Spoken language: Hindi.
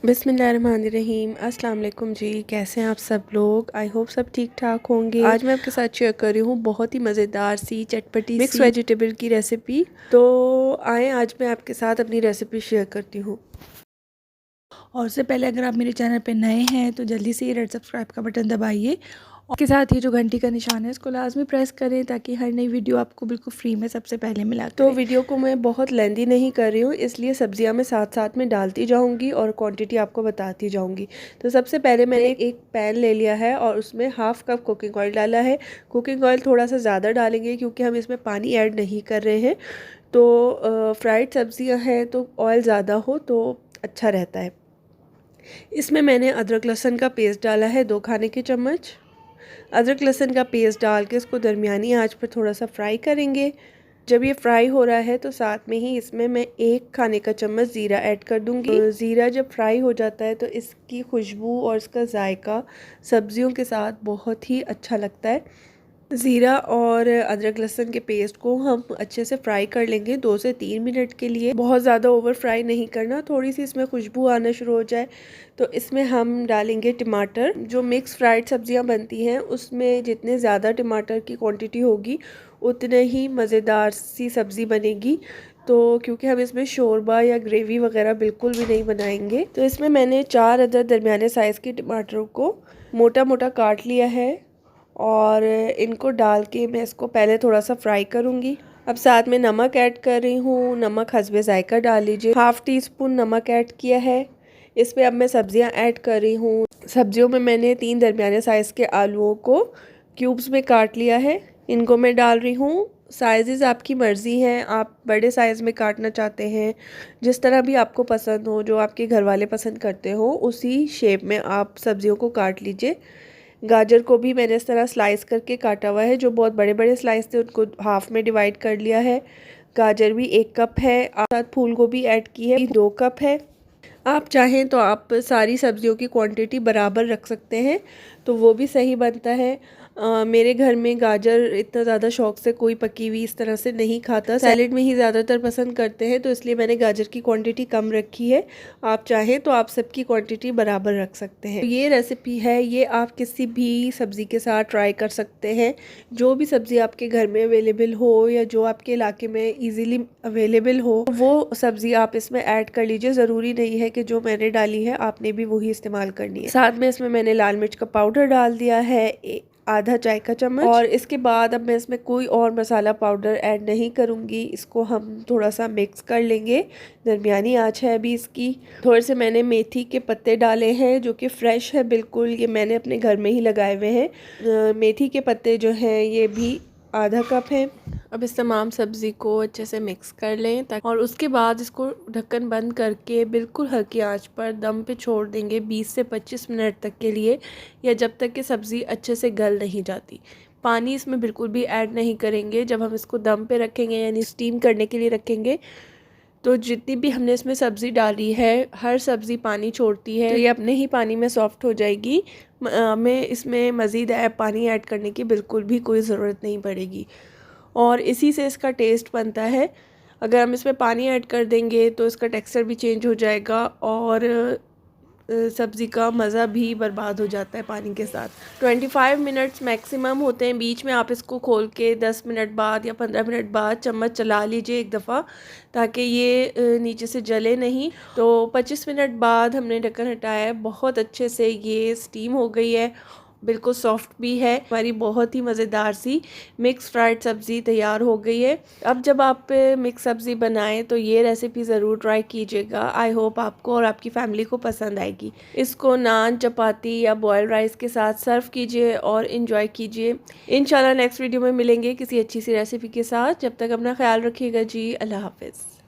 बिस्मिल्लाहिर्रहमानिर्रहीम। अस्सलाम वालेकुम जी, कैसे हैं आप सब लोग। आई होप सब ठीक ठाक होंगे। आज मैं आपके साथ शेयर कर रही हूँ बहुत ही मज़ेदार सी चटपटी मिक्स वेजिटेबल की रेसिपी। तो आए आज मैं आपके साथ अपनी रेसिपी शेयर करती हूँ। और उससे पहले अगर आप मेरे चैनल पे नए हैं तो जल्दी से रेड सब्सक्राइब का बटन दबाइए और के साथ ही जो घंटी का निशान है इसको लाजमी प्रेस करें ताकि हर नई वीडियो आपको बिल्कुल फ्री में सबसे पहले मिला तो करे। वीडियो को मैं बहुत लेंदी नहीं कर रही हूँ, इसलिए सब्जियाँ मैं साथ साथ में डालती जाऊँगी और क्वांटिटी आपको बताती जाऊँगी। तो सबसे पहले मैंने एक पैन ले लिया है और उसमें हाफ़ कप कुकिंग ऑयल डाला है। कुकिंग ऑयल थोड़ा सा ज़्यादा डालेंगे क्योंकि हम इसमें पानी ऐड नहीं कर रहे हैं। तो फ्राइड सब्जियाँ हैं तो ऑयल ज़्यादा हो तो अच्छा रहता है। इसमें मैंने अदरक लहसुन का पेस्ट डाला है 2 खाने के चम्मच। अदरक लहसुन का पेस्ट डाल के इसको दरमियानी आंच पर थोड़ा सा फ्राई करेंगे। जब ये फ्राई हो रहा है तो साथ में ही इसमें मैं 1 खाने का चम्मच ज़ीरा ऐड कर दूंगी। ज़ीरा जब फ्राई हो जाता है तो इसकी खुशबू और इसका जायका सब्जियों के साथ बहुत ही अच्छा लगता है। ज़ीरा और अदरक लहसुन के पेस्ट को हम अच्छे से फ्राई कर लेंगे 2 से 3 मिनट के लिए। बहुत ज़्यादा ओवर फ्राई नहीं करना, थोड़ी सी इसमें खुशबू आना शुरू हो जाए तो इसमें हम डालेंगे टमाटर। जो मिक्स फ्राइड सब्जियां बनती हैं उसमें जितने ज़्यादा टमाटर की क्वांटिटी होगी उतने ही मज़ेदार सी सब्ज़ी बनेगी। तो क्योंकि हम इसमें शोरबा या ग्रेवी वगैरह बिल्कुल भी नहीं बनाएंगे, तो इसमें मैंने 4 अदद दरमियाने साइज़ के टमाटरों को मोटा मोटा काट लिया है और इनको डाल के मैं इसको पहले थोड़ा सा फ्राई करूँगी। अब साथ में नमक ऐड कर रही हूँ। नमक हस्बे जायका डाल लीजिए। हाफ़ टी स्पून नमक ऐड किया है। इसमें अब मैं सब्जियाँ ऐड कर रही हूँ। सब्जियों में मैंने 3 दरमियाने साइज़ के आलूओं को क्यूब्स में काट लिया है। इनको मैं डाल रही हूँ। साइज़ आपकी मर्ज़ी है, आप बड़े साइज़ में काटना चाहते हैं, जिस तरह भी आपको पसंद हो, जो आपके घर वाले पसंद करते हो उसी शेप में आप सब्जियों को काट लीजिए। गाजर को भी मैंने इस तरह स्लाइस करके काटा हुआ है। जो बहुत बड़े बड़े स्लाइस थे उनको हाफ में डिवाइड कर लिया है। गाजर भी 1 कप है। साथ फूल गोभी ऐड की है 2 कप है। आप चाहें तो आप सारी सब्जियों की क्वांटिटी बराबर रख सकते हैं तो वो भी सही बनता है। मेरे घर में गाजर इतना ज़्यादा शौक से कोई पकी हुई इस तरह से नहीं खाता, सैलेड में ही ज़्यादातर पसंद करते हैं, तो इसलिए मैंने गाजर की क्वांटिटी कम रखी है। आप चाहें तो आप सबकी क्वांटिटी बराबर रख सकते हैं। तो ये रेसिपी है, ये आप किसी भी सब्ज़ी के साथ ट्राई कर सकते हैं। जो भी सब्ज़ी आपके घर में अवेलेबल हो या जो आपके इलाके में ईज़िली अवेलेबल हो वो सब्ज़ी आप इसमें ऐड कर लीजिए। ज़रूरी नहीं है कि जो मैंने डाली है आपने भी वही इस्तेमाल करनी है। साथ में इसमें मैंने लाल मिर्च का पाउडर डाल दिया है, आधा चाय का चम्मच। और इसके बाद अब मैं इसमें कोई और मसाला पाउडर ऐड नहीं करूँगी। इसको हम थोड़ा सा मिक्स कर लेंगे। दरमियानी आंच है अभी इसकी। थोड़े से मैंने मेथी के पत्ते डाले हैं जो कि फ्रेश है बिल्कुल, ये मैंने अपने घर में ही लगाए हुए हैं। मेथी के पत्ते जो हैं ये भी आधा कप है। अब इस तमाम सब्ज़ी को अच्छे से मिक्स कर लें ताकि, और उसके बाद इसको ढक्कन बंद करके बिल्कुल हल्की आंच पर दम पे छोड़ देंगे 20 से 25 मिनट तक के लिए, या जब तक कि सब्ज़ी अच्छे से गल नहीं जाती। पानी इसमें बिल्कुल भी ऐड नहीं करेंगे। जब हम इसको दम पे रखेंगे यानी स्टीम करने के लिए रखेंगे तो जितनी भी हमने इसमें सब्ज़ी डाली है हर सब्ज़ी पानी छोड़ती है, तो ये अपने ही पानी में सॉफ्ट हो जाएगी। हमें इसमें मज़ीद पानी ऐड करने की बिल्कुल भी कोई ज़रूरत नहीं पड़ेगी और इसी से इसका टेस्ट बनता है। अगर हम इसमें पानी ऐड कर देंगे तो इसका टेक्सचर भी चेंज हो जाएगा और सब्ज़ी का मज़ा भी बर्बाद हो जाता है पानी के साथ। 25 मिनट्स मैक्सिमम होते हैं। बीच में आप इसको खोल के 10 मिनट बाद या 15 मिनट बाद चम्मच चला लीजिए एक दफ़ा ताकि ये नीचे से जले नहीं। तो 25 मिनट बाद हमने ढक्कन हटाया है, बहुत अच्छे से ये स्टीम हो गई है, बिल्कुल सॉफ्ट भी है। हमारी बहुत ही मज़ेदार सी मिक्स फ्राइड सब्ज़ी तैयार हो गई है। अब जब आप मिक्स सब्ज़ी बनाएं तो ये रेसिपी ज़रूर ट्राई कीजिएगा। आई होप आपको और आपकी फैमिली को पसंद आएगी। इसको नान, चपाती या बॉयल राइस के साथ सर्व कीजिए और इन्जॉय कीजिए। इंशाल्लाह नेक्स्ट वीडियो में मिलेंगे किसी अच्छी सी रेसिपी के साथ। जब तक अपना ख्याल रखिएगा जी। अल्लाह हाफिज़।